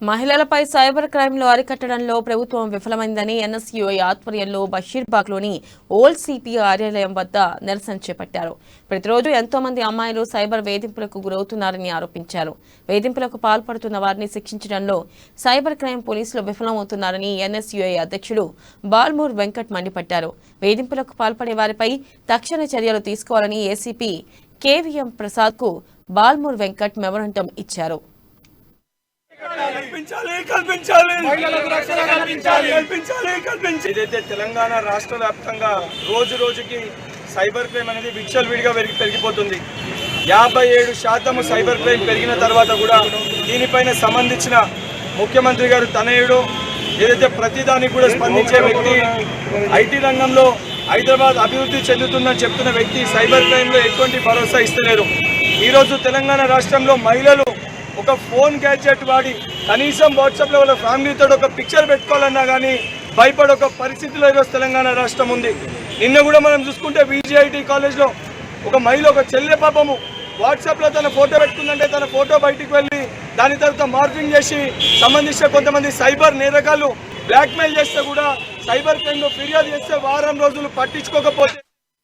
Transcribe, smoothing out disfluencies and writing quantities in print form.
మహిళలపై సైబర్ క్రైమ్లు అరికట్టడంలో ప్రభుత్వం విఫలమైందని ఎన్ఎస్యూఐ ఆధ్వర్యంలో బషీర్బాగ్లోని ఓల్డ్ సిపి కార్యాలయం వద్ద నిరసన చేపట్టారు. ప్రతిరోజు ఎంతో మంది అమ్మాయిలు సైబర్ వేధింపులకు గురవుతున్నారని ఆరోపించారు. వేధింపులకు పాల్పడుతున్న వారిని శిక్షించడంలో సైబర్ క్రైమ్ పోలీసులు విఫలమవుతున్నారని ఎన్ఎస్యూఐ అధ్యక్షుడు బాల్మూర్ వెంకట్ మండిపడ్డారు. వేధింపులకు పాల్పడే వారిపై తక్షణ చర్యలు తీసుకోవాలని ఏసీపీ కేవీఎం ప్రసాద్కు బాల్మూర్ వెంకట్ మెమోరాండం ఇచ్చారు. ఏదైతే తెలంగాణ రాష్ట్ర వ్యాప్తంగా రోజు రోజుకి సైబర్ క్రైమ్ అనేది విచ్చలవిడిగా పెరిగిపోతుంది. 57% సైబర్ క్రైమ్ పెరిగిన తర్వాత కూడా దీనిపైన సంబంధించిన ముఖ్యమంత్రి గారు తనయుడు ఏదైతే ప్రతిదానికి కూడా స్పందించే వ్యక్తి, ఐటీ రంగంలో హైదరాబాద్ అభివృద్ధి చెందుతుందని చెప్తున్న వ్యక్తి సైబర్ క్రైమ్లో ఎటువంటి భరోసా ఇస్తలేరు. ఈరోజు తెలంగాణ రాష్ట్రంలో మహిళలు ఒక ఫోన్ గ్యాడ్జెట్ వాడి కనీసం వాట్సాప్లో వాళ్ళ ఫ్యామిలీతో ఒక పిక్చర్ పెట్టుకోవాలన్నా కానీ భయపడే ఒక పరిస్థితిలో ఈరోజు తెలంగాణ రాష్ట్రం ఉంది. నిన్న కూడా మనం చూసుకుంటే విజిఐటి కాలేజ్లో ఒక మహిళ, ఒక చెల్లె పాపము వాట్సాప్లో తన ఫోటో పెట్టుకుందంటే తన ఫోటో బయటికి వెళ్ళి దాని తర్వాత మార్పింగ్ చేసి సంబంధించిన కొంతమంది సైబర్ నేరగాళ్ళు బ్లాక్మెయిల్ చేస్తే కూడా సైబర్ క్రైమ్లో ఫిర్యాదు చేస్తే వారం రోజులు పట్టించుకోకపోతే